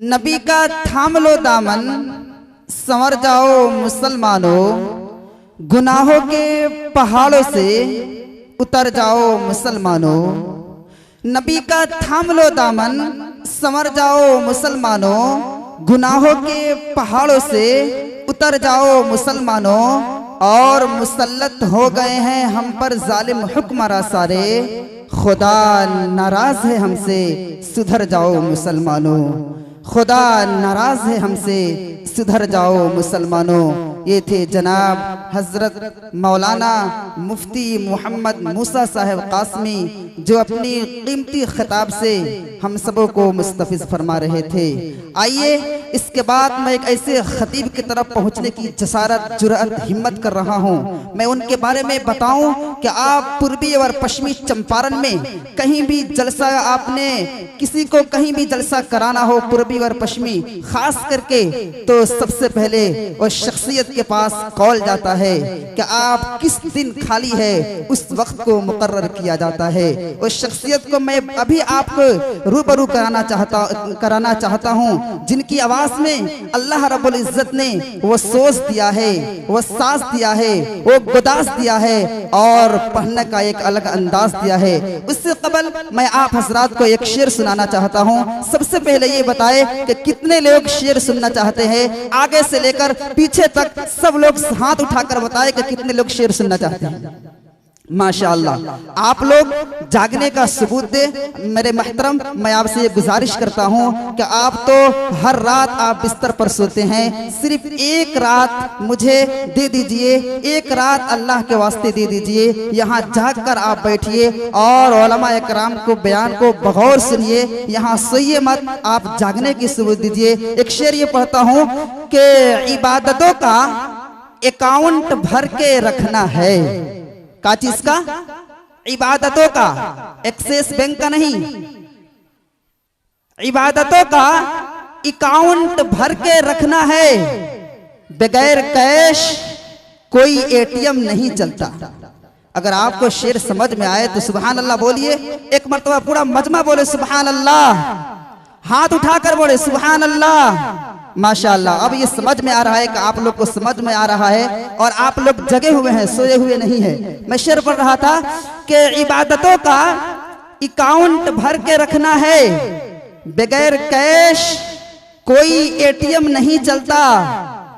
नबी का थाम लो दामन, संवर जाओ मुसलमानों, गुनाहों के पहाड़ों से उतर जाओ मुसलमानों। नबी का थाम लो दामन, संवर जाओ मुसलमानों, गुनाहों के पहाड़ों से उतर जाओ मुसलमानों। और मुसल्लत हो गए हैं हम पर जालिम हुक्मरां सारे, खुदा नाराज है हमसे सुधर जाओ मुसलमानों। खुदा नाराज है हमसे सुधर जाओ मुसलमानों। ये थे जनाब हजरत मौलाना मुफ्ती मोहम्मद मूसा साहब कासमी, जो अपनी कीमती खिताब से हम सबों को मुस्तफिज फरमा रहे थे। आइए इसके बाद मैं एक ऐसे खतीब की तरफ पहुंचने की जसारत जुरअत हिम्मत कर रहा हूं। मैं उनके बारे में बताऊं कि आप पूर्वी और पश्चिमी चंपारण में कहीं भी जलसा, आपने किसी को कहीं भी जलसा कराना हो पूर्वी और पश्चिमी खास करके, तो सबसे पहले उस शख्सियत के पास कॉल जाता है कि आप किस दिन खाली है, उस वक्त को मुकर्रर किया जाता है। उस शख्सियत को मैं अभी आपको रूबरू कराना चाहता हूं, जिनकी आवाज में अल्लाह रब्बुल इज्जत ने वो सोच दिया है, वो साज दिया है, वो गुदास दिया है और पढ़ने का एक अलग अंदाज दिया है। उससे कबल मैं आप हजरात को एक शेर सुनाना चाहता हूं। सबसे पहले ये बताए कि कितने लोग शेर सुनना चाहते हैं, आगे से लेकर पीछे तक सब लोग हाथ उठाकर बताए कि कितने लोग शेर सुनना चाहते हैं। माशाअल्लाह, आप लोग जागने का सबूत दे। मेरे महतरम, मैं आपसे ये गुजारिश करता हूँ कि आप तो हर रात आप बिस्तर पर सोते हैं, सिर्फ एक रात मुझे दे दीजिए, एक रात अल्लाह के वास्ते दे दीजिए। यहाँ जाग कर आप बैठिए और उलमा इकराम को बयान को बगौर सुनिए, यहाँ सोइए मत, आप जागने की सबूत दीजिए। एक शेर ये पढ़ता हूँ कि इबादतों का अकाउंट भर के रखना है। का चीज का? इबादतों का, एक्सिस बैंक का नहीं, इबादतों का अकाउंट भर के रखना है। बगैर कैश कोई एटीएम नहीं चलता। अगर आपको शेर समझ में आए तो सुभान अल्लाह बोलिए, एक मर्तबा पूरा मजमा बोले सुभान अल्लाह, हाथ उठाकर बोले सुभान अल्लाह। माशाअल्लाह, अब ये समझ में आ रहा है कि आप लोग को समझ में आ रहा है और आप लोग जगे हुए हैं, सोए हुए नहीं है। मैं शेर पढ़ रहा था कि इबादतों का अकाउंट भर के रखना है, बगैर कैश कोई एटीएम नहीं चलता,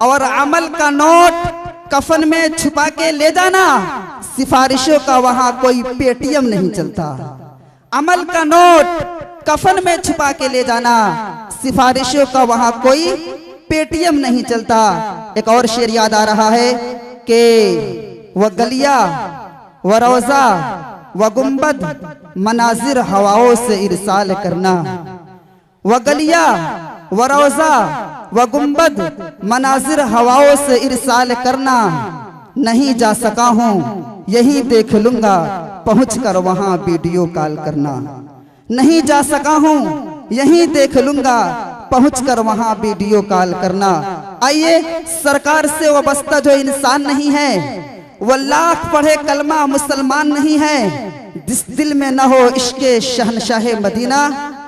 और अमल का नोट कफन में छुपा के ले जाना, सिफारिशों का वहां कोई पेटीएम नहीं चलता। अमल का नोट कफन में छुपा के ले जाना, सिफारिशों का वहां कोई पेटीएम नहीं चलता। एक और शेर याद आ रहा है कि वह गलिया व रोजा व गुंबद मनाजिर हवाओं से इरसाल करना, वह गलिया व रोजा व गुंबद मनाजिर हवाओं से इरसाल करना। नहीं जा सका हूं यही देख लूंगा, पहुंच कर वहां वीडियो कॉल करना। नहीं जा सका हूं यही देख लूंगा, पहुंचकर वहां वीडियो कॉल करना। आइए, सरकार से वाबस्ता जो इंसान नहीं है, वो लाख पढ़े कलमा मुसलमान नहीं है। जिस दिल में न हो इश्क़े शहनशाह मदीना,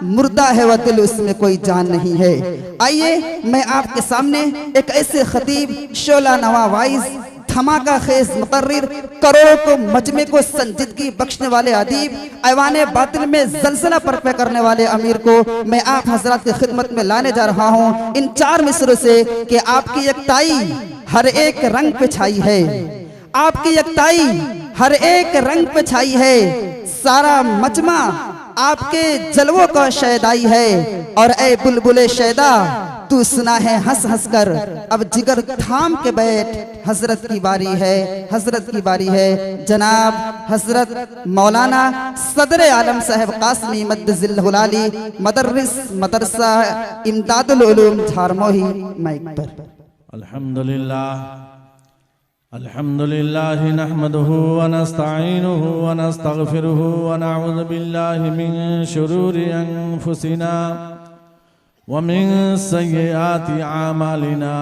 मुर्दा है वह दिल, उसमें कोई जान नहीं है। आइए मैं आपके सामने एक ऐसे खतीब, शोला नवा वाइज, धमाका खेज मुकर्रिर, करोड़ों को मजमे को संजीदगी बख्शने वाले अदीब, ऐवाने बातिल में जलजला बर्पा करने वाले अमीर को मैं आप हजरात की खिदमत में लाने जा रहा हूँ इन चार मिसरों से कि आपकी यकताई हर एक रंग पे छाई है, आपकी यकताई हर एक रंग पे छाई है, सारा मजमा आपके जलवों का शैदाई है। और ए बुलबुले शैदा तू सुना है हंस हंस कर, अब जिगर थाम के बैठ, हजरत की बारी है, हजरत की बारी है। जनाब हजरत मौलाना सदर आलम साहब कासमी मद्दजिल्लहुल आली, मदरस मदरसा इमदादुल उलूम झारमोही, माइक पर। अल्हम्दुलिल्लाह अल्हम्दुलिल्लाह नहमदुहु व नस्तईनुहु व नस्तगफिरुहु व नऊज़ु बिल्लाहि मिन शुरूरि अनफुसिना व मिन सय्यिआति आमालिना।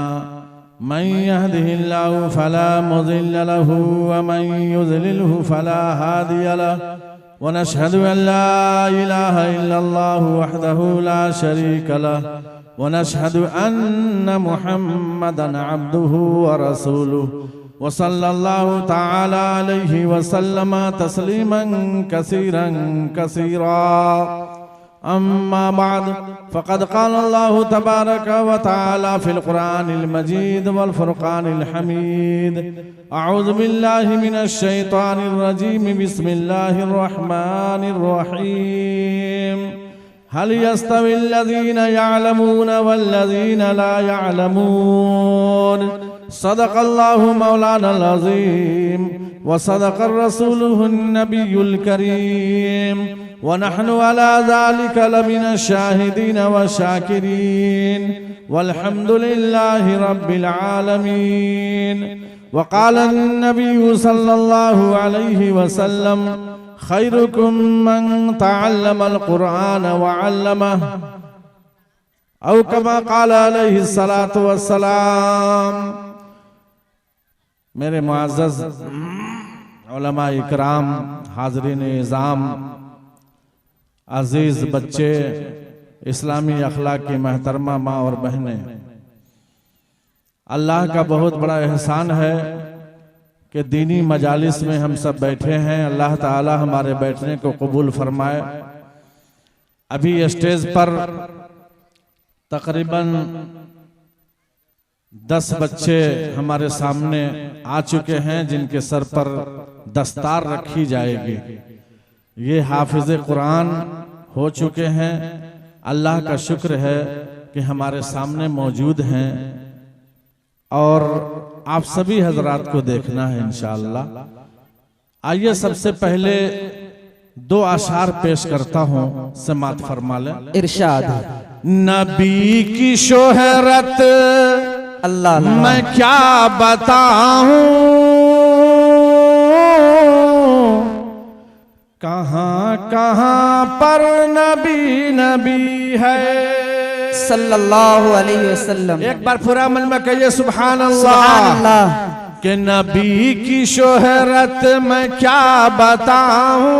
मन यहदिहिल्लाहु फला मुज़िल्ल लहु व मन युज़लिलहु फला हादिय लहु व नशहदु अन ला इलाहा इल्लल्लाहु वहदहु ला शरीक लहु वनशहदु अन्न मुहम्मदन अब्दुहु व रसूलुहु व सल्लल्लाहु तआला अलैहि वसल्लम तस्लीमन कसीरन कसीरा। अम्मा बाद फ़क़द क़ाल अल्लाहु तबारक व तआला फ़िल क़ुरानिल मजीद वल फ़ुरक़ानिल हमीद। अऊज़ु बिल्लाहि मिनश शैतानिर रजीम। बिस्मिल्लाहिर रहमानिर रहीम। हल यस्तविल्लज़ीना यअलमूना वल्लज़ीना ला यअलमून। सदक़ल्लाहु मौलानल अज़ीम व सदक़र रसूलुहुन नबियुल करीम व नहनु अला ज़ालिका लमिनश शाहिदीन व शाकिरीन वल्हम्दुलिल्लाहि रब्बिल आलमीन। व क़ाला अन्नबिय्यु सल्लल्लाहु अलैहि वसल्लम खैरुकुम मन तअल्लमल क़ुरआन व अल्लमह औ कमा क़ाला अलैहि सलातु वस्सलाम। मेरे मुअज़्ज़ज़ उलमा इकराम, हाज़रीन इज़ाम, अजीज़ बच्चे, इस्लामी अखलाक की महतरमा माँ और बहनें, अल्लाह का बहुत बड़ा एहसान है कि दीनी मजालिस में हम सब बैठे हैं। अल्लाह ताला हमारे बैठने को कबूल फरमाए। अभी स्टेज पर तकरीबन 10 बच्चे हमारे सामने आ चुके हैं जिनके सर पर दस्तार रखी जाएगी। ये हाफिज़े कुरान हो चुके हैं। अल्लाह का शुक्र है कि हमारे सामने मौजूद हैं और आप सभी हजरात को देखना है इंशाअल्लाह। आइए सबसे पहले 2 अशार पेश करता हूँ, समात फरमा लें। इरशाद। नबी की शोहरत अल्लाह मैं क्या बताऊं, कहां कहां पर नबी नबी है सल्लल्लाहु अलैहि वसल्लम। एक बार पूरा मन में कहिए सुभान सुभान अल्लाह। अल्लाह। कि नबी की शोहरत मैं क्या बताऊं,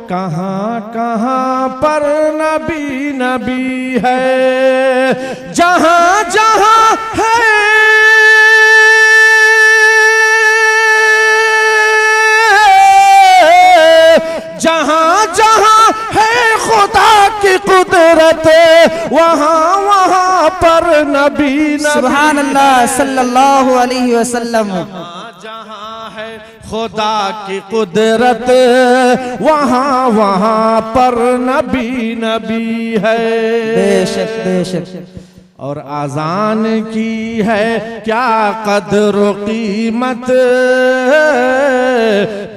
कहां कहां पर नबी नबी है। जहां जहां है जहां जहां है खुदा की कुदरत, वहां वहां पर नबी नबी। सुभान अल्लाह सल्लल्लाहु अलैहि वसल्लम। जहां है खुदा की कुदरत, वहां वहां पर नबी नबी है। बेशक बेशक। और आजान की है क्या कदर कीमत,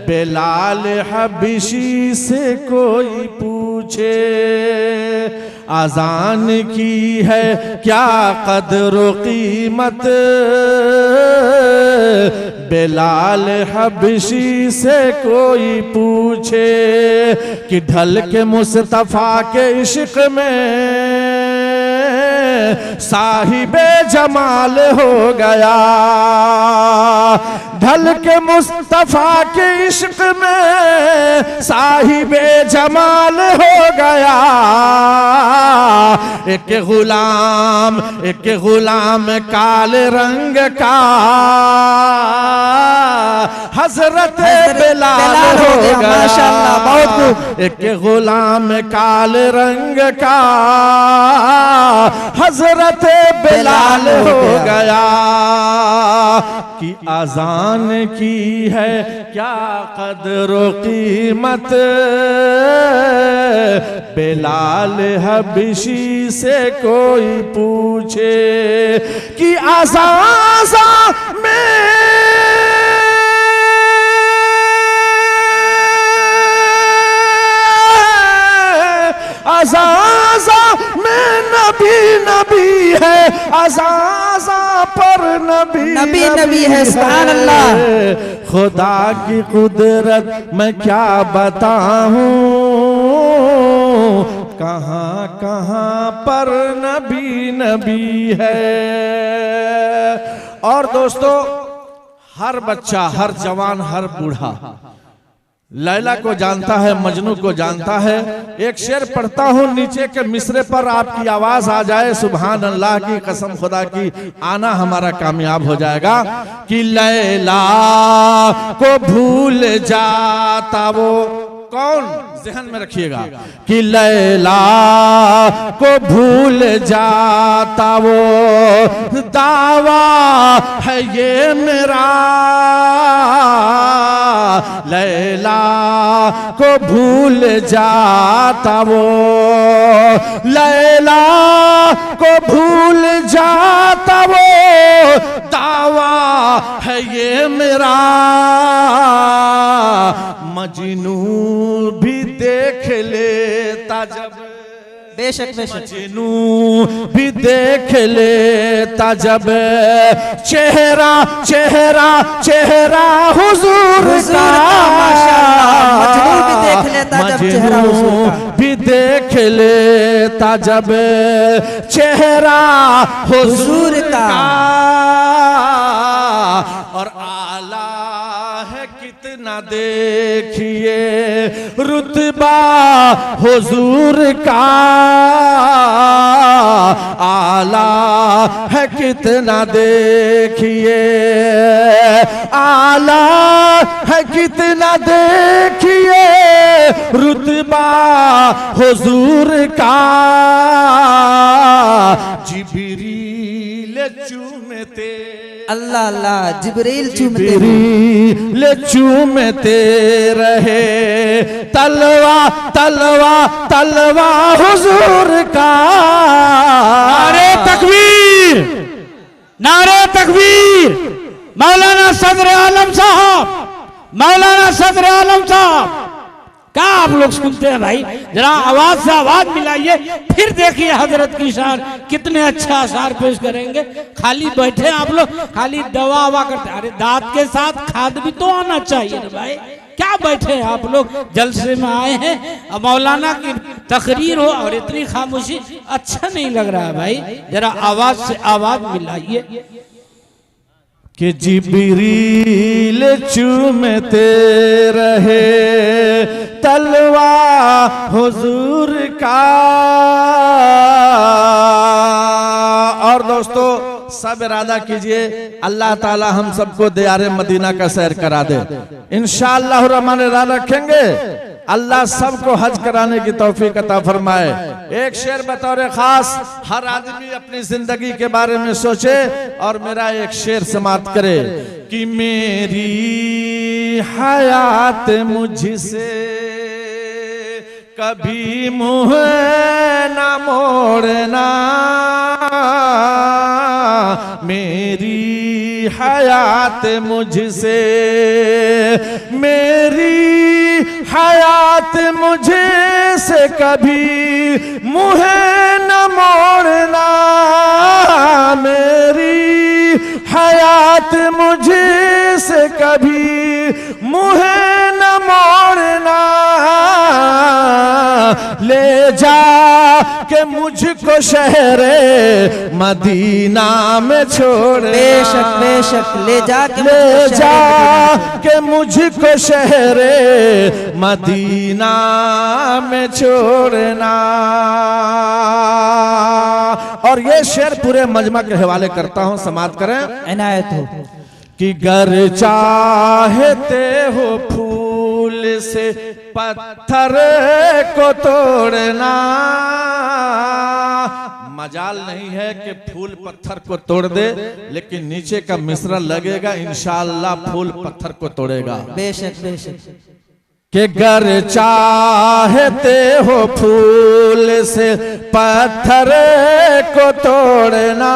बिलाल हबशी से कोई पूछे। आजान की है क्या कदर कीमत, बिलाल हबशी से कोई पूछे। कि ढल के मुस्तफा के इश्क में साहिबे जमाल हो गया। ढल के मुस्तफा के इश्क में साहिबे जमाल हो गया। एक गुलाम काले रंग का हजरत बिलाल हो गया। माशाअल्लाह, बहुत खूब। एक गुलाम काले रंग का हजरत बिलाल हो गया। कि आजान की है क्या कदर कीमत, बिलाल हबशी से कोई पूछे। कि आज़ाज़ा में अज़ाज़ा में नबी नबी है, अज़ाज़ा पर नबी नबी नबी है। सुभान अल्लाह। खुदा की कुदरत मैं क्या बताऊं, कहां कहां पर नबी नबी है। और दोस्तों, हर बच्चा, हर जवान, हर बूढ़ा लैला को जानता है, मजनू को जानता है। एक शेर पढ़ता हूँ, नीचे के मिसरे पर आपकी आवाज आ जाए, सुभान अल्लाह की कसम खुदा की आना हमारा कामयाब हो जाएगा। कि लैला को भूल जाता वो कौन, ज़हन में रखिएगा। कि लैला को भूल जाता वो दावा है ये मेरा, लैला को भूल जाता वो, लैला को भूल जाता वो दावा है ये मेरा। मजनू भी देख लेता जब, बेशक बेशक, मजनू भी देख लेता जब चेहरा चेहरा चेहरा हुजूर का, मजनू भी देख लेता जब चेहरा हुजूर का, भी देख लेता जब चेहरा हुजूर का। और आला है कितना देखिए रुतबा हुजूर का, आला है कितना देखिए, आला है कितना देखिए रुतबा हुजूर का। जिब्रील चूमते, अल्लाह अल्लाह, जिब्रील चूमते रहे तलवा तलवा तलवा हुजूर का। नारे तकबीर, नारे तकबीर। मौलाना सदर आलम साहब, मौलाना सदर आलम साहब, क्या आप लोग सुनते हैं भाई? जरा आवाज से आवाज मिलाइए, फिर देखिए हजरत की शान कितने अच्छा आसार पेश करेंगे। खाली बैठे आप लोग, खाली दवा ववा करते, अरे दांत के साथ खाद भी तो आना चाहिए ना भाई। क्या बैठे हैं आप लोग, जलसे में आए हैं, अब मौलाना की तकरीर हो और इतनी खामोशी, अच्छा नहीं लग रहा है भाई। जरा आवाज से आवाज मिलाइए। कि जिब्रील चूमते रहे तलवा हुजूर का। और दोस्तों सब इरादा कीजिए, अल्लाह ताला हम सबको दियारे मदीना का सैर करा दे। इंशाअल्लाह रहमान इरादा रखेंगे, अल्लाह सबको हज कराने की तौफीक अता फरमाए। एक शेर बतौर खास हर आदमी अपनी जिंदगी के बारे में सोचे और मेरा एक शेर समाप्त करे। कि मेरी हयात मुझसे कभी मुँह न मोड़ना, मेरी हयात मुझसे, मेरी हयात मुझे से कभी मुँह न मोड़ना, मेरी हयात मुझे से कभी मुँह न मोड़ना। ले जा के मुझको शहरे मदीना में छोड़, बेशक बेशक, ले जा के मुझको शहरे मदीना में छोड़ना। और ये शेर पूरे मजमा के हवाले करता हूं, समाप्त करें। इनायत हो। कि गर चाहते हो फूल से पत्थर को तोड़ना, मजाल नहीं है कि फूल पत्थर को तोड़ दे, लेकिन नीचे का मिश्रा लगेगा, इंशाअल्लाह फूल पत्थर को तोड़ेगा। बेशक बेशक। कि गर चाहते हो फूल से पत्थर को तोड़ना,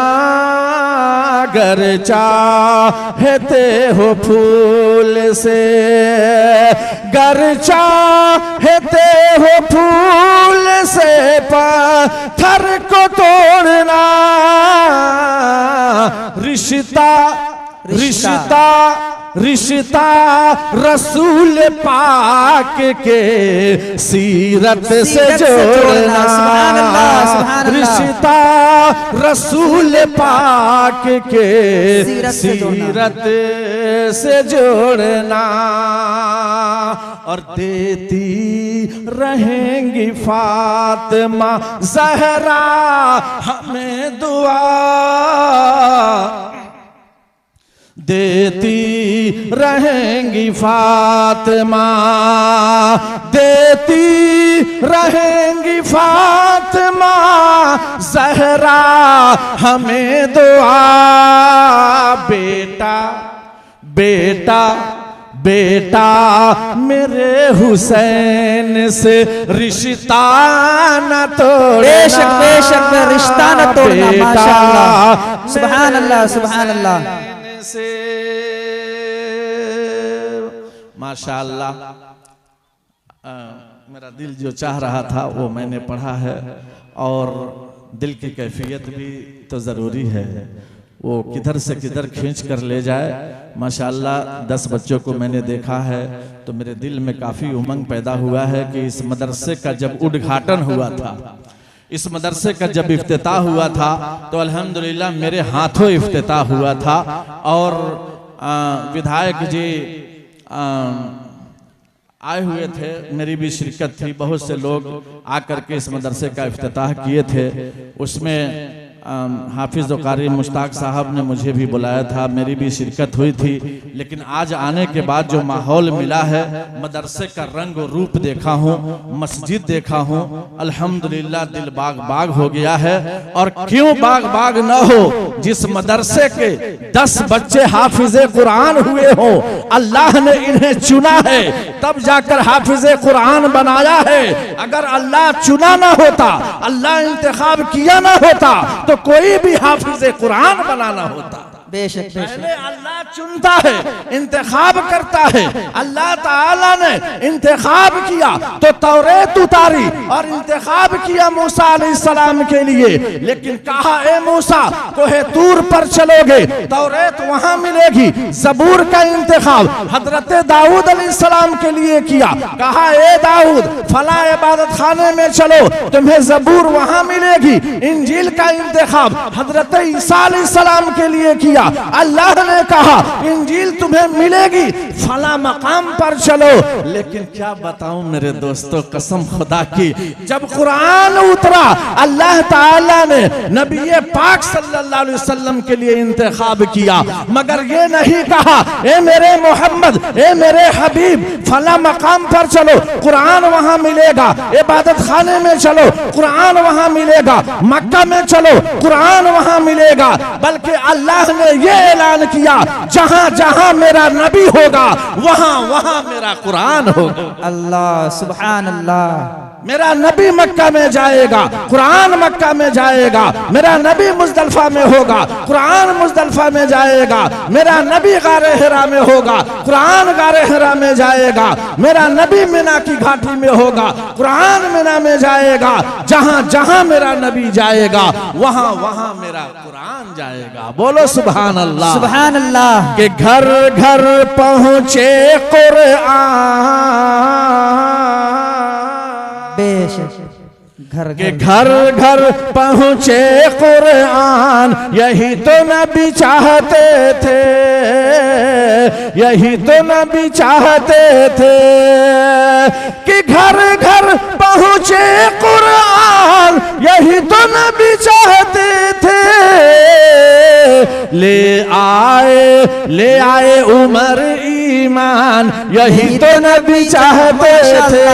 गर चाहते हो फूल से, गर चाहते हो फूल से पत्थर को तोड़ना। रिश्ता रिश्ता रिश्ता रसूल पाक के सीरत से जोड़ना, सुभान अल्लाह, सुभान अल्लाह। रिश्ता रसूल पाक के सीरत से जोड़ना, और देती रहेंगी फातिमा ज़हरा हमें दुआ, देती रहेंगी फातिमा, देती रहेंगी फातिमा ज़हरा हमें दुआ। बेटा बेटा बेटा मेरे हुसैन से रिश्ता न तोड़ना, बेशक बेशक रिश्ता न तोड़ना। माशाअल्लाह, सुभान अल्लाह, सुभान अल्लाह। माशाअल्लाह, मेरा दिल जो चाह रहा था वो मैंने पढ़ा है, और दिल की कैफियत भी तो ज़रूरी है, वो किधर से किधर खींच कर ले जाए। माशाअल्लाह 10 बच्चों को मैंने देखा है तो मेरे दिल में काफ़ी उमंग पैदा हुआ है कि इस मदरसे का जब उद्घाटन हुआ था, इस मदरसे का जब इफ्तिताह हुआ था तो अल्हम्दुलिल्लाह मेरे हाथों इफ्तिताह हुआ था, और विधायक जी आए हुए थे, मेरी भी शिरकत थी, बहुत से लोग आकर के इस मदरसे का इफ्तिताह किए थे। उसमें हाफिज़ व कारी मुश्ताक साहब ने मुझे भी बुलाया था, मेरी भी शिरकत हुई थी। लेकिन आज आने के बाद जो माहौल मिला है, मदरसे का रंग और रूप देखा हूँ, मस्जिद देखा हूँ, अल्हम्दुलिल्लाह दिल बाग बाग हो गया है। और क्यों बाग बाग न हो, जिस मदरसे के 10 बच्चे हाफिज़े कुरान हुए हो, अल्लाह ने इन्हें चुना है तब जाकर हाफिज़े कुरान बनाया है। अगर अल्लाह चुना ना होता, अल्लाह इंतखाब किया ना होता तो कोई भी हाफिज़े कुरान बनाना होता। बेशक पहले अल्लाह चुनता है, इंतखाब करता है। अल्लाह ताला ने इंतखाब किया तो तौरेत उतारी और इंतखाब किया मूसा अलैहिस्सलाम के लिए, लेकिन कहा ए मूसा कोहे तूर पर चलोगे तौरेत वहां मिलेगी। ज़बूर का इंतखाब हजरत दाऊद अलैहिस्सलाम के लिए किया, कहा ए दाऊद फला इबादत खाने में चलो तुम्हें ज़बूर वहां मिलेगी। इंजील का इंतखाब हजरत ईसा अलैहिस्सलाम के लिए किया, अल्लाह ने कहा इंजील तुम्हें मिलेगी फला मकाम पर चलो। लेकिन क्या बताऊं मेरे दोस्तों, कसम खुदा की, जब कुरान उतरा अल्लाह ताला ने नबी पाक सल्लल्लाहु अलैहि वसल्लम के लिए इंतखाब किया, मगर ये नहीं कहा ए मेरे मोहम्मद, ए मेरे हबीब फला मकाम पर चलो कुरान वहां मिलेगा, इबादत खाने में चलो कुरान वहां मिलेगा, मक्का में चलो कुरान वहां मिलेगा। बल्कि अल्लाह ने ये ऐलान किया जहां जहां मेरा नबी होगा वहां वहां मेरा कुरान होगा। अल्लाह, सुभान अल्लाह। मेरा नबी मक्का में जाएगा, कुरान मक्का में जाएगा। मेरा नबी मुज़दलिफ़ा में होगा, कुरान मुज़दलिफ़ा में जाएगा। मेरा नबी गारे हिरा में होगा, कुरान गारे हिरा में जाएगा। मेरा नबी मिना की घाटी में होगा, कुरान मिना में जाएगा। जहां जहां मेरा नबी जाएगा वहां वहां मेरा कुरान जाएगा। बोलो सुभान अल्लाह, सुभान अल्लाह। के घर घर पहुंचे कुरान, बेशक घर के घर घर पहुंचे कुरान, यही तो नबी चाहते थे, यही तो नबी चाहते थे कि घर घर पहुंचे कुरान, यही तो नबी चाहते थे। ले आए उमर ईमान, यही तो नबी चाहते थे।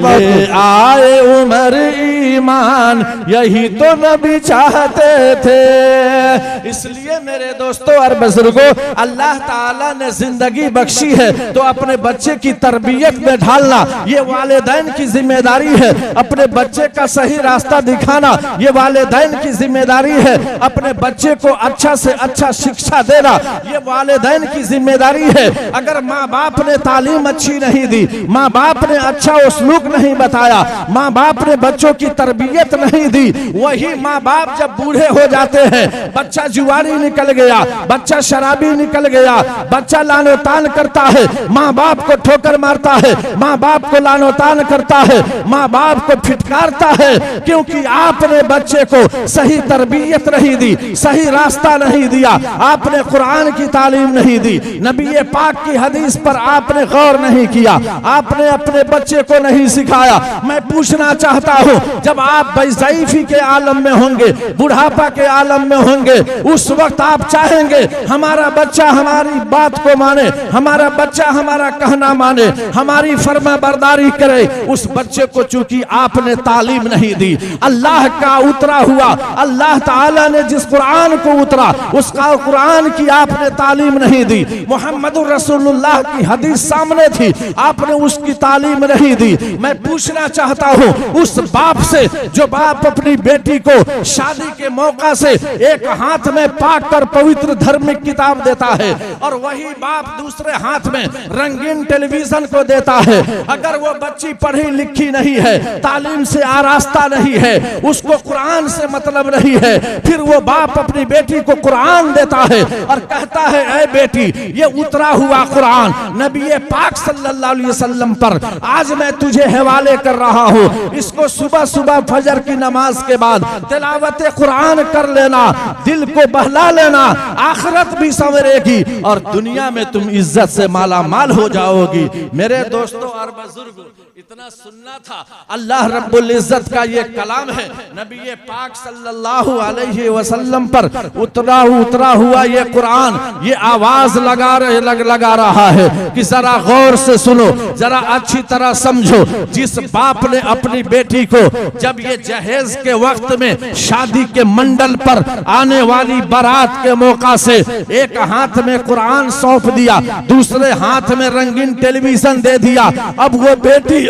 ले आए उमर ईमान, यही तो नबी चाहते थे। इसलिए मेरे दोस्तों और बुजुर्गों, अल्लाह ताला ने जिंदगी बख्शी है तो अपने बच्चे की तरबियत में ढालना ये वालिदैन की जिम्मेदारी है। अपने बच्चे का सही रास्ता दिखाना ये वालिदैन की जिम्मेदारी है। अपने बच्चे को अच्छा से अच्छा शिक्षा देना ये वालिदैन की जिम्मेदारी जिम्मेदारी है। अगर माँ बाप ने तालीम अच्छी नहीं दी, माँ बाप ने अच्छा उसलूक नहीं बताया, माँ बाप ने बच्चों की तरबियत नहीं दी, वही माँ बाप जब बूढ़े हो जाते हैं, बच्चा जुआरी निकल गया, बच्चा शराबी निकल गया, बच्चा लानो तान करता है, माँ बाप को ठोकर मारता है, माँ बाप को लानो तान करता है, माँ बाप को फिटकारता है, क्योंकि आपने बच्चे को सही तरबियत नहीं दी, सही रास्ता नहीं दिया, आपने कुरान की तालीम नहीं दी, नबी पाक की हदीस पर आपने गौर नहीं किया, आपने अपने बच्चे को नहीं सिखाया। मैं पूछना चाहता हूं, जब आप बेज़ईफी के आलम में होंगे, बुढ़ापा के आलम में होंगे, उस वक्त आप चाहेंगे हमारा बच्चा हमारी बात को माने, हमारा बच्चा हमारा कहना माने, हमारी फर्मा बरदारी करे। उस बच्चे को चूंकि आपने तालीम नहीं दी, अल्लाह का उतरा हुआ, अल्लाह ताला ने जिस कुरान को उतरा उसका कुरान की आपने तालीम नहीं दी, मुहम्मदुर रसूलुल्लाह की हदीस सामने थी, आपने उसकी तालीम नहीं दी। मैं पूछना चाहता हूं उस बाप से जो बाप अपनी बेटी को शादी के मौका से एक हाथ में पाक और पवित्र धार्मिक किताब देता है और वही बाप दूसरे हाथ में रंगीन टेलीविजन को देता है। अगर वो बच्ची पढ़ी लिखी नहीं है, तालीम से आरास्ता नहीं है, उसको कुरान से मतलब नहीं है, फिर वो बाप अपनी बेटी को कुरान देता है और कहता है ऐ बेटी ये उतरा हुआ कुरान नबी पाक सल्लल्लाहु अलैहि वसल्लम पर आज मैं तुझे हवाले कर रहा हूँ, इसको सुबह सुबह फजर की नमाज के बाद तिलावत कुरान कर लेना, दिल को बहला लेना, आखिरत भी संवरेगी और दुनिया में तुम इज्जत से माला माल हो जाओगी। मेरे दोस्तों और बुजुर्ग, इतना सुनना था। अल्लाह रब्बुल इज्जत का ये कलाम है, नबी पाक सल्लल्लाहु अलैहि वसल्लम पर उतरा हुआ ये कुरान, ये आवाज लगा रहा है कि जरा गौर से सुनो, जरा अच्छी तरह समझो। जिस बाप ने अपनी बेटी को जब ये जहेज के वक्त में शादी के मंडल पर आने वाली बारात के मौका से एक हाथ में कुरान सौंप दिया, दूसरे हाथ में रंगीन टेलीविजन दे दिया, अब वो बेटी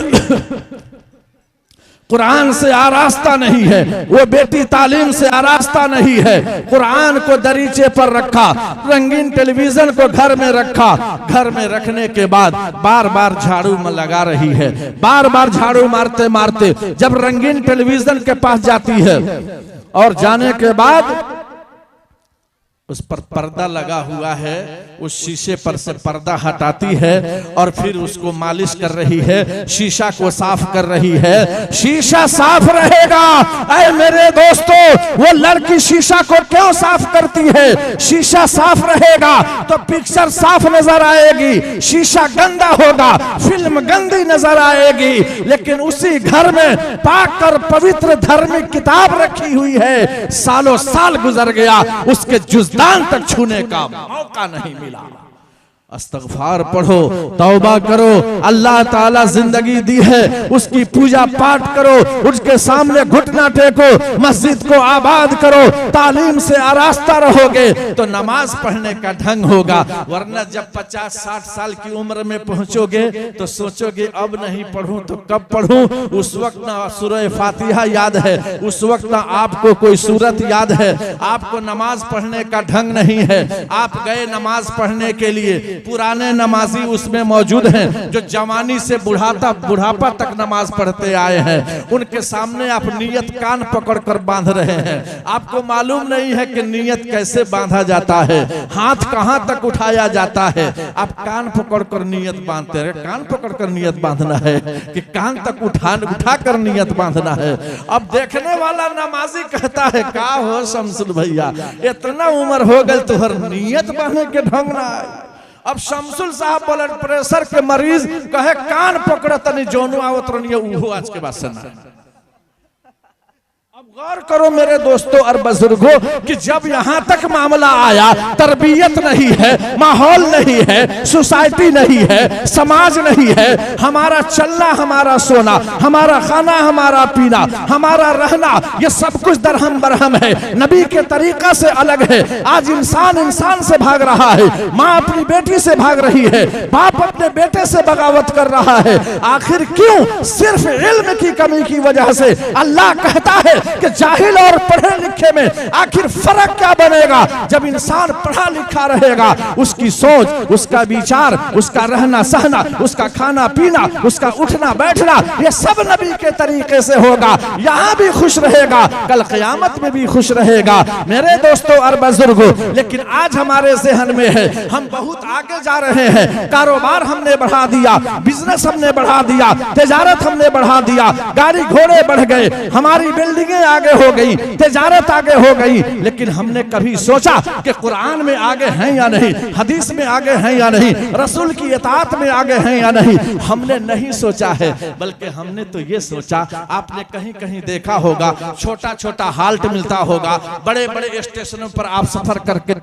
कुरान से आरास्ता नहीं है, वो बेटी तालीम से आरास्ता नहीं है, कुरान को दरीचे पर रखा, रंगीन टेलीविजन को घर में रखा, घर में रखने के बाद बार बार झाड़ू में लगा रही है, बार बार झाड़ू मारते मारते जब रंगीन टेलीविजन के पास जाती है और जाने के बाद उस पर पर्दा लगा हुआ है, उस शीशे पर से पर्दा हटाती है और फिर उसको मालिश कर रही है, शीशा को साफ कर रही है। शीशा साफ रहेगा ऐ मेरे दोस्तों, वो लड़की शीशा को क्यों साफ करती है? शीशा साफ रहेगा तो पिक्चर साफ नजर आएगी, शीशा गंदा होगा फिल्म गंदी नजर आएगी। लेकिन उसी घर में पाक और पवित्र धार्मिक किताब रखी हुई है, सालों साल गुजर गया, उसके जुज़दान तक छूने का मौका नहीं मिला। अस्तगफार पढ़ो, तौबा करो, अल्लाह ताला जिंदगी दी है उसकी पूजा पाठ करो, उसके सामने घुटना टेको, मस्जिद को आबाद करो, तालीम से आरास्ता रहोगे तो नमाज पढ़ने का ढंग होगा। वरना जब 50-60 साल की उम्र में पहुंचोगे तो सोचोगे अब नहीं पढ़ूं तो कब पढ़ूं। उस वक्त ना सूरह फातिहा याद है, उस वक्त ना आपको कोई सूरत याद है, आपको नमाज पढ़ने का ढंग नहीं है। आप गए नमाज पढ़ने के लिए, पुराने नमाजी उसमें मौजूद हैं जो जवानी से बुढ़ापा तक नमाज पढ़ते आए हैं, उनके सामने आप नियत कान पकड़कर बांध रहे हैं। आपको मालूम नहीं है कि नियत कैसे बांधा जाता है, हाथ कहां तक उठाया जाता है। आप कान पकड़कर नियत बांधते हैं, कान पकड़कर नियत बांधना है कि कान तक उठाकर नियत बांधना है। अब देखने वाला नमाजी कहता है का हो शमसुल भैया, इतना उम्र हो गई तुहर नियत बांधने के ढंग ना। अब शमसुल साहब ब्लड प्रेशर के मरीज कहे कान पकड़ तनी जोनू आवत रनिए, उहो आज के बाद से ना। अब गौर करो मेरे दोस्तों और बुजुर्गों कि जब यहाँ तक मामला आया, तरबियत नहीं है, माहौल नहीं है, सोसाइटी नहीं है, समाज नहीं है, हमारा चलना, हमारा सोना, हमारा खाना, हमारा पीना, हमारा रहना, ये सब कुछ दरहम बरहम है, नबी के तरीका से अलग है। आज इंसान से भाग रहा है, माँ अपनी बेटी से भाग रही है, बाप अपने बेटे से बगावत कर रहा है। आखिर क्यों? सिर्फ इल्म की कमी की वजह से। अल्लाह कहता है कि जाहिल और पढ़े लिखे में आखिर फर्क क्या बनेगा। जब इंसान पढ़ा लिखा रहेगा, उसकी सोच, उसका विचार, उसका रहना सहना, उसका खाना पीना, उसका उठना बैठना, ये सब नबी के तरीके से होगा। यहाँ भी खुश रहेगा, कल क़यामत में भी खुश रहेगा। मेरे दोस्तों और बुजुर्गों, लेकिन आज हमारे ज़हन में है, हम बहुत आगे जा रहे हैं। कारोबार हमने बढ़ा दिया, बिजनेस हमने बढ़ा दिया, तिजारत हमने बढ़ा दिया, गाड़ी घोड़े बढ़ गए, हमारी बिल्डिंगें आगे हो गई, तिजारत आगे हो गई। लेकिन हमने कभी सोचा कि कुरान में आगे हैं या नहीं, हदीस में आगे हैं या नहीं, रसूल की इताअत में आगे हैं या नहीं, हमने नहीं सोचा है। बल्कि हमने तो ये सोचा, आपने कहीं कहीं देखा होगा, छोटा छोटा हाल्ट मिलता होगा, बड़े बड़े स्टेशनों पर आप सफर करके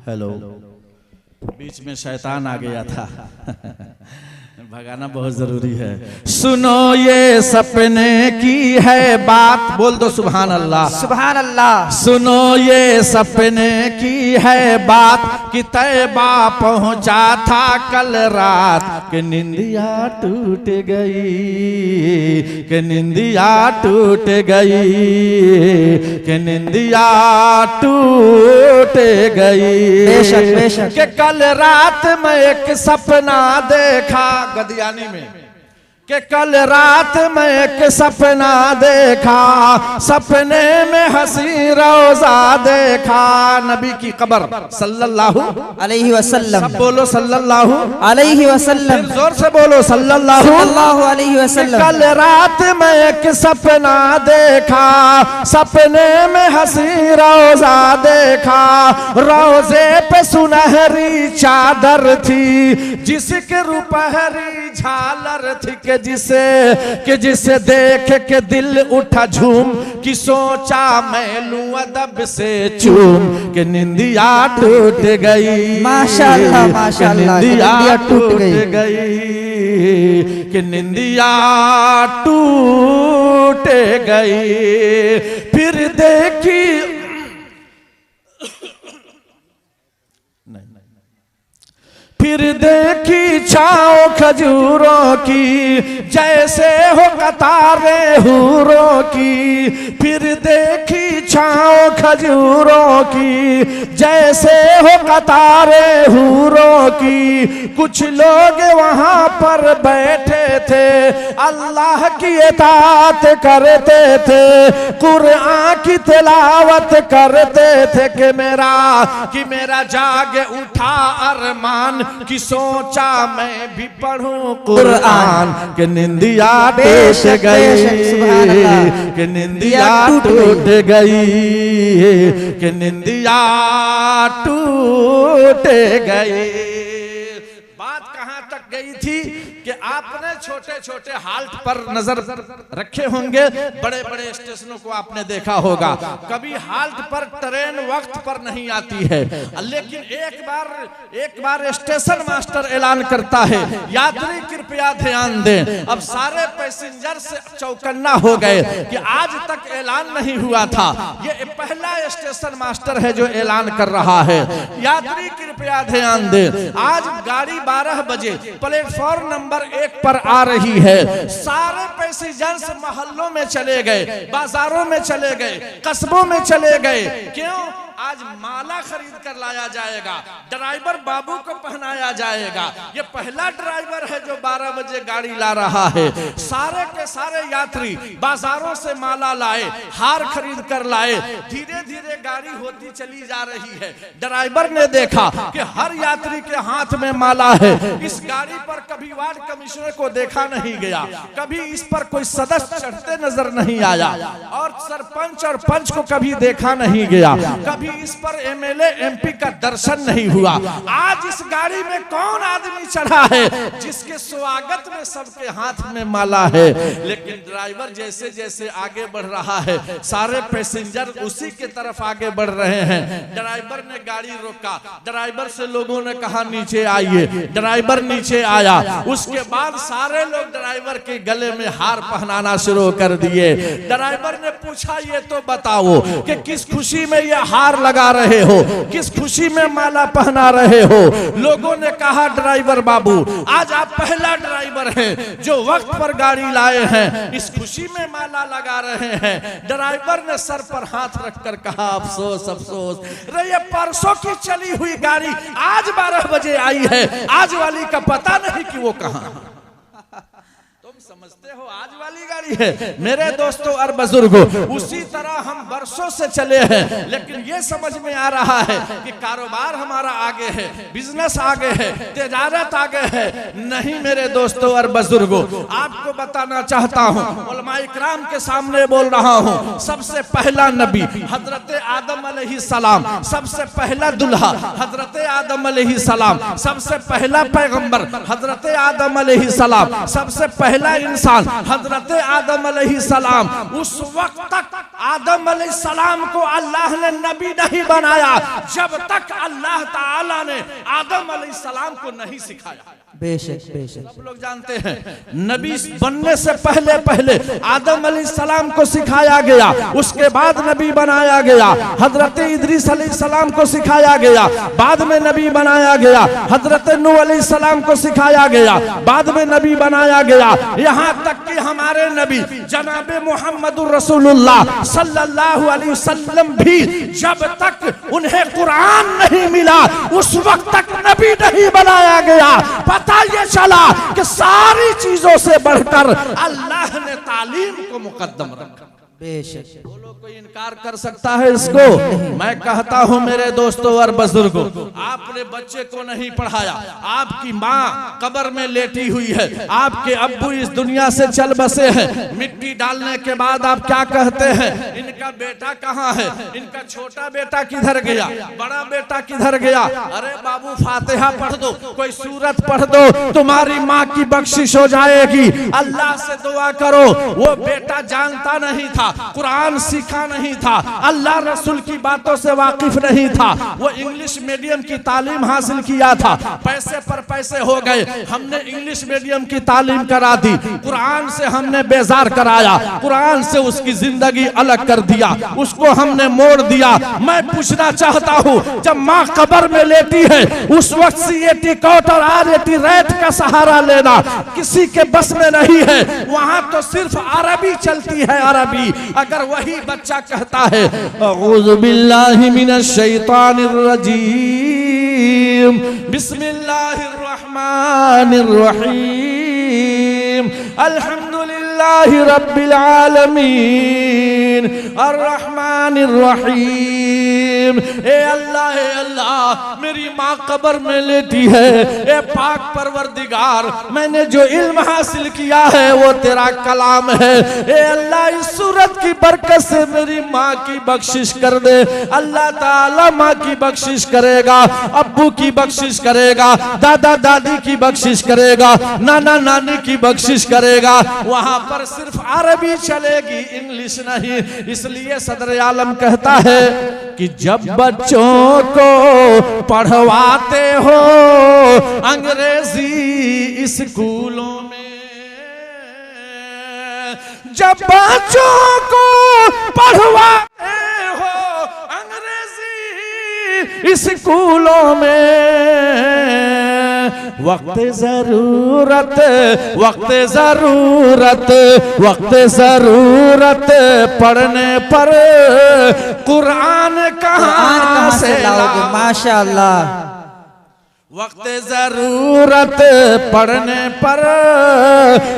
हेलो, बीच में शैतान आ गया था, भगाना बहुत जरूरी है। सुनो ये सपने की है बात, बोल दो सुभान अल्लाह, सुभान अल्लाह। सुनो ये सपने की है बात कि तैबा पहुंचा था कल रात, कि निंदिया टूट गई, कि निंदिया टूट गई, कि निंदिया टूट गई। बेशक बेशक। कि कल रात में एक सपना देखा, गदियानी में, कि कल रात में एक सपना देखा, सपने में हंसी रोजा देखा, नबी की कब्र सल्लल्लाहु अलैहि वसल्लम। सब बोलो सल्लल्लाहु अलैहि वसल्लम। फिर जोर से बोलो सल्लल्लाहु अलैहि वसल्लम। कल रात में एक सपना देखा, सपने में हंसी रोजा देखा, रोजे पे सुनहरी चादर थी, जिसके रुपहरी झालर थी, कि जिसे देख के दिल उठा झूम, कि सोचा मैं लूं अदब से चूम, कि निंदिया टूट गई, माशाअल्लाह माशाअल्लाह, निंदिया टूट गई, कि निंदिया टूट गई। फिर देखी फिर देखी छाओ खजूरों की, जैसे हो कतारें हूरों की, फिर देखी छाओ खजूरों की, जैसे हो कतारें हूरों की। कुछ लोग वहां पर बैठे थे, अल्लाह की इताअत करते थे, कुरान की तिलावत करते थे, कि मेरा जाग उठा अरमान, कि सोचा मैं भी पढ़ूं कुरान, कि निंदिया टूट गई, कि निंदिया टूट गई, कि निंदिया टूट गई। बात कहां तक गई थी कि आपने छोटे छोटे हाल्ट पर नजर रखे होंगे, बड़े बड़े स्टेशनों को आपने देखा होगा, कभी हाल्ट पर ट्रेन वक्त पर नहीं आती है, लेकिन एक बार स्टेशन मास्टर ऐलान करता है, यात्री कृपया ध्यान दें। अब सारे पैसेंजर से चौकन्ना हो गए कि आज तक ऐलान नहीं हुआ था, ये पहला स्टेशन मास्टर है जो ऐलान कर रहा है, यात्री कृपया ध्यान दें, आज गाड़ी 12 बजे प्लेटफॉर्म नंबर नंबर 1 पर आ रही है। सारे पैसेंजर्स मोहल्लों में चले गए, बाजारों में चले गए, कस्बों में चले गए। क्यों? आज माला खरीद कर लाया जाएगा, ड्राइवर बाबू को पहनाया जाएगा। ये पहला ड्राइवर है जो 12 बजे गाड़ी ला रहा है। सारे के सारे यात्री बाजारों से माला लाए, हार खरीद कर लाए। धीरे धीरे गाड़ी होती चली जा रही है। ड्राइवर ने देखा कि हर यात्री के हाथ में माला है। इस गाड़ी पर कभी वार्ड कमिश्नर को देखा नहीं गया, कभी इस पर कोई सदस्य चढ़ते नजर नहीं आया, और सरपंच और पंच को कभी देखा नहीं गया, कभी इस पर एमएलए एमपी का दर्शन नहीं हुआ। आज इस गाड़ी में कौन आदमी चढ़ा है जिसके स्वागत में सबके हाथ में माला है? लेकिन ड्राइवर जैसे जैसे आगे बढ़ रहा है, सारे पैसेंजर उसी के तरफ आगे बढ़ रहे हैं। ड्राइवर ने गाड़ी रोका, ड्राइवर से लोगों ने कहा नीचे आइए। ड्राइवर नीचे आया। उसके बाद सारे लोग ड्राइवर के गले में हार पहनाना शुरू कर दिए। ड्राइवर ने पूछा, ये तो बताओ कि किस खुशी में ये हार लगा रहे हो, किस खुशी में माला पहना रहे हो? लोगों ने कहा, ड्राइवर बाबू, आज आप पहला ड्राइवर हैं जो वक्त पर गाड़ी लाए हैं, इस खुशी में माला लगा रहे हैं। ड्राइवर ने सर पर हाथ रखकर कहा, अफसोस अफसोस, रे ये परसों की चली हुई गाड़ी आज 12 बजे आई है, आज वाली का पता नहीं कि वो कहां। समझते हो आज वाली गाड़ी है। मेरे दोस्तों और बुजुर्गों, उसी तरह हम वर्षों से चले हैं, लेकिन ये समझ में आ रहा है कि कारोबार हमारा आगे है, बिजनेस आगे है, तिजारत आगे है। नहीं मेरे दोस्तों और बुजुर्गों, आपको बताना चाहता हूँ, उलमाए इकराम के सामने बोल रहा हूँ, सबसे पहला नबी हजरत आदम अलैहिस्सलाम, सबसे पहला दुल्हा हजरत आदम अलैहिस्सलाम, सबसे पहला पैगंबर हजरत आदम अलैहिस्सलाम, सबसे पहला इंसान हजरत आदम अलैहिस्सलाम। उस वक्त तक आदम अलैहिस्सलाम को अल्लाह ने नबी नहीं बनाया जब तक अल्लाह ताला ने आदम अलैहिस्सलाम को नहीं सिखाया। बेशक बेशक सब लोग जानते हैं, नबी बनने से पहले पहले आदम अलैहिस्सलाम को सिखाया गया, उसके बाद नबी बनाया गया। हजरत इदरीस अलैहिस्सलाम को सिखाया गया, बाद में नबी बनाया गया। हजरत नूह अलैहिस्सलाम को सिखाया गया, बाद में नबी बनाया गया। यहाँ तक कि हमारे नबी जनाबे मुहम्मदुर रसूलुल्लाह सल्लल्लाहु अलैहि वसल्लम भी जब तक उन्हें कुरान नहीं मिला, उस वक्त तक नबी नहीं बनाया गया। पता ये चला कि सारी चीजों से बढ़कर अल्लाह ने तालीम को मुकद्दम रखा। बेशक बोलो, कोई इनकार कर सकता है इसको? मैं कहता हूं मेरे दोस्तों और बुजुर्गों, आपने बच्चे को नहीं पढ़ाया, आपकी माँ कब्र में लेटी हुई है, आपके अब्बू इस दुनिया से चल बसे हैं, मिट्टी डालने के बाद आप क्या कहते हैं? इनका बेटा कहाँ है? इनका छोटा बेटा किधर गया? बड़ा बेटा किधर गया? अरे बाबू फातिहा पढ़ दो, कोई सूरत पढ़ दो, तुम्हारी माँ की बख्शिश हो जाएगी। अल्लाह से दुआ करो। वो बेटा जानता नहीं था, कुरान सीखा नहीं था, अल्लाह रसूल की बातों से वाकिफ नहीं था, वो इंग्लिश मीडियम की तालीम हासिल किया था, पैसे पर पैसे हो गए, हमने इंग्लिश मीडियम की तालीम करा दी, कुरान से हमने बेजार कराया, कुरान से उसकी जिंदगी अलग कर दिया, उसको हमने मोड़ दिया। मैं पूछना चाहता हूँ, जब माँ कब्र में लेटी है, उस वक्त सीएटी कोट और आरएटी रैट का सहारा लेना किसी के बस में नहीं है। वहां तो सिर्फ अरबी चलती है, अरबी। अगर वही बच्चा कहता है अऊज़ु बिल्लाहि मिनश शैतानिर रजीम, बिस्मिल्लाहिर रहमानिर रहीम, अल्हम्दुलिल्लाहि रब्बिल आलमीन, अर्रहमानिर रहीम। ए अल्लाह, मेरी माँ कब्र में लेटी है, ए पाक परवरदिगार, मैंने जो इल्म हासिल किया है वो तेरा कलाम है। ए अल्लाह, इस सूरत की बरकत से मेरी माँ की बख्शिश कर दे। अल्लाह ताला माँ की बख्शिश करेगा, अब्बू की बख्शिश करेगा, दादा दादी की बख्शिश करेगा, नाना नानी की बख्शिश करेगा। वहां पर सिर्फ अरबी चलेगी, इंग्लिश नहीं। इसलिए सदर आलम कहता है कि जब बच्चों को पढ़वाते हो अंग्रेजी स्कूलों में, जब बच्चों को पढ़वाते हो अंग्रेजी स्कूलों में, वक्त जरूरत, वक्त जरूरत, वक्त जरूरत पढ़ने पर कुरान कहाँ से लाओगे? माशाअल्लाह। वक्त जरूरत पढ़ने पर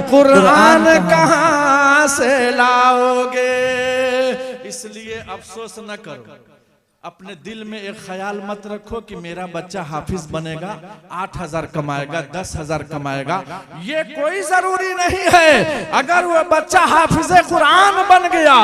कुरान कहाँ से लाओगे। इसलिए अफसोस न करो, अपने दिल में एक ख्याल मत रखो कि मेरा बच्चा हाफिज बनेगा, 8,000 कमाएगा, 10,000 कमाएगा। ये कोई जरूरी नहीं है। अगर वो बच्चा हाफिज कुरान बन गया,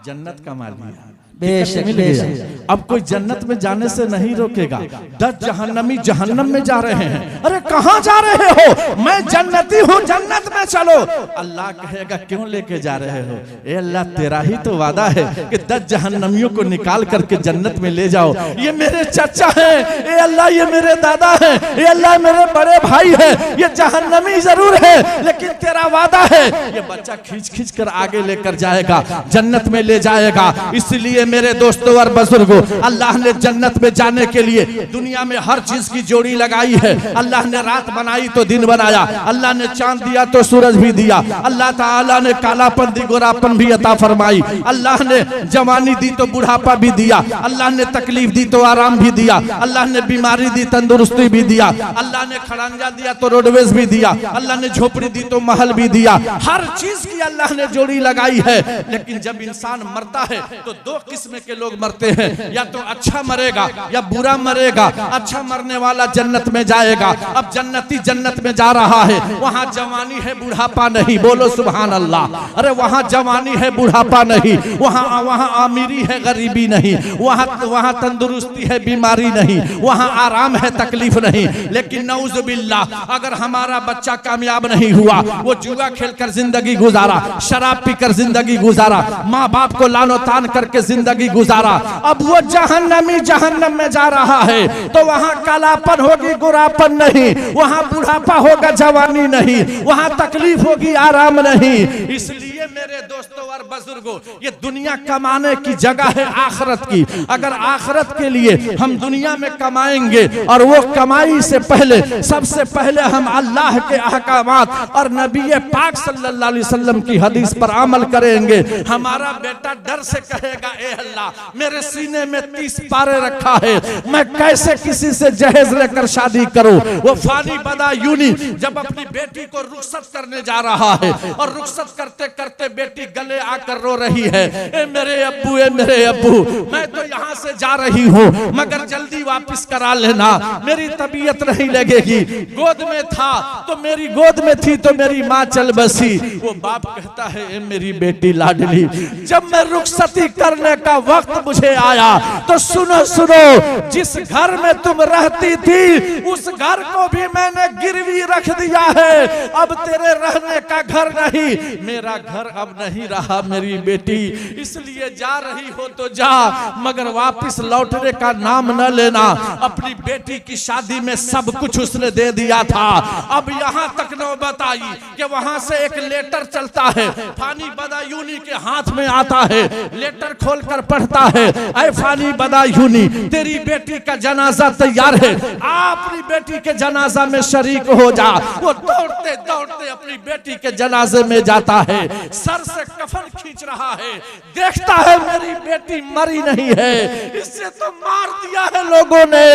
जन्नत कमा लिया, बेशक बेशक। अब कोई जन्नत में जाने से नहीं रोकेगा। 10 जहन्नमी जहन्नम में जा रहे हैं। अरे कहाँ जा रहे हो? मैं जन्नती हूँ, जन्नत में चलो। अल्लाह कहेगा क्यों लेके जा रहे हो? ए अल्लाह, तेरा ही तो वादा है कि 10 जहन्नमियों को निकाल करके जन्नत में ले जाओ। ये मेरे चाचा हैं, ए अल्लाह ये मेरे दादा हैं, ए अल्लाह मेरे बड़े भाई हैं। ये जहन्नमी जरूर है, लेकिन तेरा वादा है ये बच्चा खींच खींच कर आगे लेकर जाएगा, जन्नत में ले जाएगा। इसलिए मेरे दोस्तों और बुजुर्गों, अल्लाह ने जन्नत में जाने के लिए दुनिया में हर चीज की जोड़ी लगाई है। अल्लाह ने रात बनाई तो दिन बनाया, अल्लाह ने चांद दिया तो सूरज भी दिया, अल्लाह ताला ने कालापन दी गोरापन भी अता फरमाई, अल्लाह ने जवानी दी तो बुढ़ापा भी दिया, अल्लाह ने तकलीफ दी तो आराम भी दिया, अल्लाह ने बीमारी दी तंदुरुस्ती भी दिया, अल्लाह ने खड़ंजा दिया तो रोडवेज भी दिया, अल्लाह ने झोपड़ी दी तो महल भी दिया। हर चीज की अल्लाह ने जोड़ी लगाई है। लेकिन जब इंसान मरता है तो दो किस्म के लोग मरते हैं, या तो अच्छा मरेगा या बुरा मरेगा। अच्छा मरने वाला जन्नत में जाएगा। अब जन्नती जन्नत में जा रहा है, वहां जवानी है बुढ़ापा नहीं। बोलो सुभान अल्लाह। अरे वहां जवानी है बुढ़ापा नहीं, वहां अमीरी है गरीबी नहीं, वहां तंदुरुस्ती है बीमारी नहीं, वहां आराम है तकलीफ नहीं। लेकिन नऊजुबिल्लाह, अगर हमारा बच्चा कामयाब नहीं हुआ, वो जुआ खेलकर जिंदगी गुजारा, शराब पीकर जिंदगी गुजारा, माँ बाप को लानो तान करके जिंदगी गुजारा, अब वो जहन्नमी जहन्नम में जा रहा है, तो वहां कालापन होगी गुरापन नहीं, वहां बुढ़ापा होगा जवानी नहीं, वहां तकलीफ होगी आराम नहीं। इसलिए मेरे दोस्तों और बुजुर्गों, ये दुनिया कमाने की जगह है आखिरत की। अगर आखिरत के लिए हम दुनिया में कमाएंगे और वो कमाई से पहले सबसे पहले हम अल्लाह के अहकामात और नबी पाक सल्लल्लाहु अलैहि वसल्लम की हदीस पर अमल करेंगे, हमारा बेटा डर से कहेगा ए अल्लाह मेरे सीने में 30 पारे रखा है, मैं कैसे किसी से जहेज लेकर शादी करूं। वो फानी बदा यूनी जब अपनी बेटी को रुखसत करने जा रहा है और रुखसत करते करते बेटी गले आकर रो रही है, ए मेरे अब्बू, ए मेरे अब्बू, मैं तो यहाँ से जा रही हूँ मगर जल्दी वापस करा लेना, मेरी तबीयत नहीं लगेगी। गोद में था तो मेरी गोद में थी तो मेरी माँ चल बसी। वो बाप कहता है ए मेरी बेटी लाडली, जब मैं रुखसती करने का वक्त मुझे आया तो सुनो सुनो, जिस घर में तुम रहती थी उस घर को भी मैंने गिरवी रख दिया है। अब तेरे रहने का घर नहीं, मेरा घर अब नहीं रहा मेरी बेटी, इसलिए जा रही हो तो जा मगर वापस लौटने का नाम न लेना। अपनी बेटी की शादी में सब कुछ उसने दे दिया था। अब यहाँ तक नौबत आई कि वहां से एक लेटर चलता है, फानी बदायूनी के हाथ में आता है, लेटर खोलकर पढ़ता है, ऐ फानी बदायूनी तेरी बेटी का जनाजा तैयार है, अपनी बेटी के जनाजा में शरीक हो जा। वो दौड़ते दौड़ते अपनी बेटी के जनाजे में जाता है, सर से कफन खींच रहा है, देखता है मेरी बेटी मरी नहीं है, इससे तो मार दिया है लोगों ने।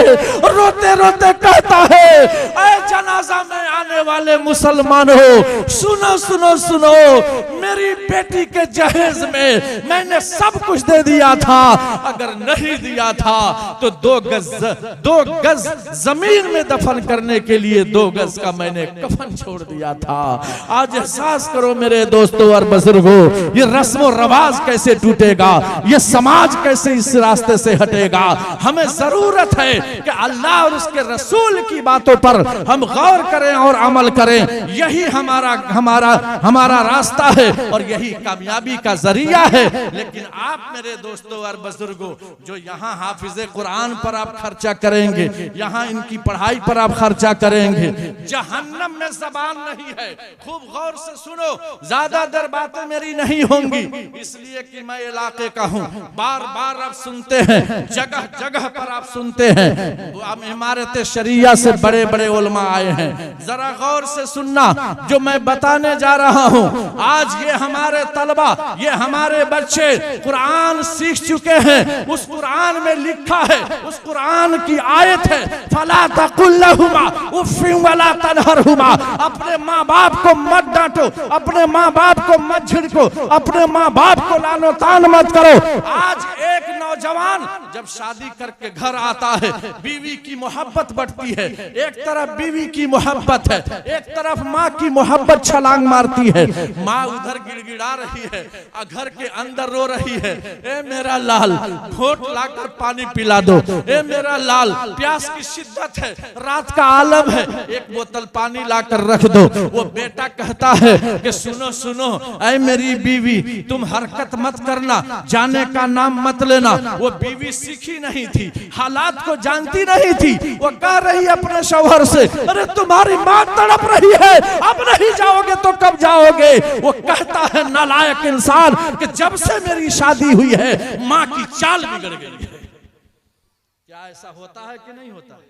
रोते रोते कहता है ऐ जनाजा में आने वाले मुसलमानों, सुनो सुनो सुनो, मेरी बेटी के जहेज में मैंने सब कुछ दे दिया था, अगर नहीं दिया था तो 2 गज जमीन में दफन करने के लिए 2 गज का मैंने कफन छोड़ दिया था। आज एहसास करो मेरे दोस्तों और बुजुर्गों, ये रस्म रवाज कैसे टूटेगा, ये समाज कैसे इस रास्ते से हटेगा। हमें जरूरत है कि अल्लाह और उसके रसूल की बातों पर हम गौर करें और अमल करें। यही हमारा रास्ता है और यही कामयाबी का जरिया है। लेकिन आप मेरे दोस्तों और बुजुर्गों, जो यहाँ हाफिज कुरान पर आप खर्चा करेंगे, यहाँ इनकी पढ़ाई पर आप खर्चा करेंगे, जहन्नम में ज़बान नहीं है। खूब गौर से सुनो, ज्यादा देर बातें मेरी नहीं होंगी, इसलिए कि मैं इलाके का हूँ। बार बार आप सुनते हैं, जगह जगह पर आप सुनते हैं, इमारत शरिया से बड़े बड़े उलमा आए हैं। जरा गौर से सुनना जो मैं बताने जा रहा हूँ। आज ये हमारे तलबा, ये हमारे बच्चे कुरान सीख चुके हैं। उस कुरान में लिखा है, उस कुरान की आयत है, फला तकुल लहुमा उफ़्फ़िन वला तनहरहुमा। अपने माँ बाप को मत डांटो, अपने माँ बाप को मत झिड़को, अपने माँ बाप को लानो तान मत करो। आज एक नौजवान जब शादी करके घर आता है, बीवी की मोहब्बत बढ़ती है। एक तरफ बीवी की मोहब्बत है, एक तरफ माँ की मोहब्बत छलांग मारती है। माँ उधर गिड़गिड़ा रही है, घर के अंदर रो रही है, ए मेरा लाल घोट लाकर पानी पिला दो, ए मेरा लाल प्यास की शिद्दत है, रात का आलम है, एक बोतल पानी लाकर रख दो। वो बेटा कहता है कि सुनो सुनो ऐ मेरी बीवी, तुम हरकत मत करना, जाने का नाम मत लेना। वो बीवी सीखी नहीं थी, हालात को जानती नहीं थी। वो कह रही अपने शौहर से, अरे तुम्हारी माँ तड़प रही है, अब नहीं जाओगे तो कब जाओगे। वो कहता है नालायक इंसान कि जब से मेरी शादी हुई है माँ की चाल बिगड़ गई है। क्या ऐसा होता है कि नहीं होता?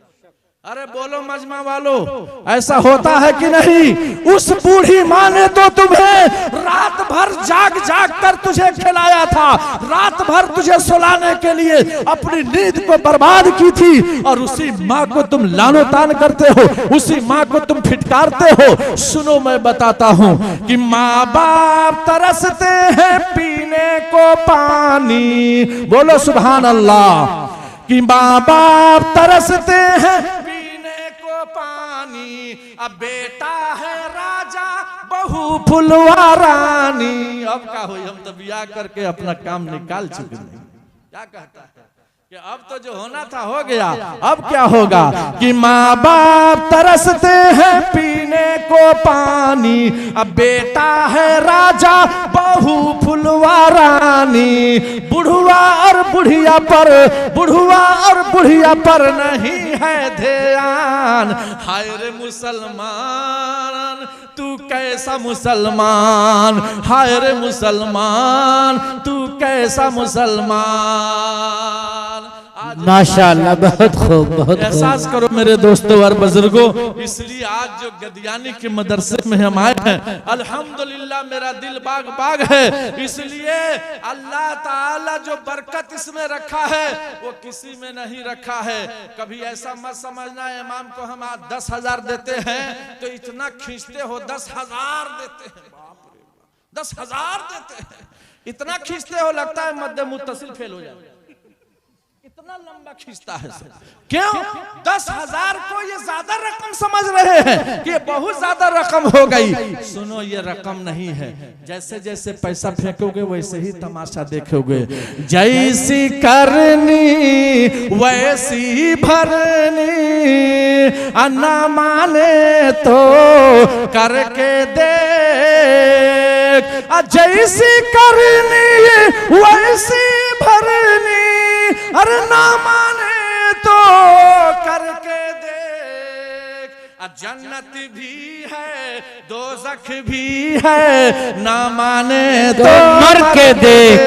अरे बोलो मजमा वालों, ऐसा होता है कि नहीं? उस बूढ़ी माँ ने तो तुम्हें रात भर जाग जाग कर तुझे खिलाया था, रात भर तुझे सुलाने के लिए अपनी नींद को बर्बाद की थी, और उसी माँ को तुम लानो तान करते हो, उसी माँ को तुम फिटकारते हो। सुनो मैं बताता हूँ कि माँ बाप तरसते हैं पीने को पानी, बोलो सुभान अल्लाह। कि माँ बाप तरसते हैं पीने को पानी, अब बेटा है राजा बहू फुलवा रानी। अब क्या हुई, हम तो बियाह करके अपना काम निकाल चुके हैं। क्या कहता है कि अब तो जो होना था हो गया, अब क्या होगा? कि माँ बाप तरसते हैं पीने को पानी, अब बेटा है राजा बहू फुलवा रानी। बुढ़वा और बुढ़िया पर, बुढ़वा और बुढ़िया पर नहीं है ध्यान। हाय रे मुसलमान तू कैसा मुसलमान, हाय रे मुसलमान तू कैसा मुसलमान। माशाअल्लाह, बहुत खूब, बहुत एहसास करो मेरे दोस्तों और बुजुर्गों। इसलिए आज जो गदियानी के मदरसे में हम आए हैं, अल्हम्दुलिल्लाह मेरा दिल बाग बाग है। इसलिए अल्लाह ताला जो बरकत इसमें रखा है वो किसी में नहीं रखा है। कभी ऐसा मत समझना इमाम को हम आज 10,000 देते हैं तो इतना खींचते हो, 10,000 देते हैं, 10,000 देते हैं, इतना खींचते हो लगता है मध्य मुत्तसिल फेल हो जाए, इतना लंबा खींचता है। क्यों? 10,000 को ये ज्यादा रकम समझ रहे हैं कि बहुत ज्यादा रकम हो गई। सुनो ये रकम नहीं है, जैसे जैसे पैसा फेंकोगे वैसे ही तमाशा देखोगे। जैसी करनी वैसी भरनी, अन्ना माने तो करके देख। जैसी करनी वैसी भरनी, अरे ना माने तो करके देख। जन्नत भी है दोज़ख भी है, ना माने तो मर के देख।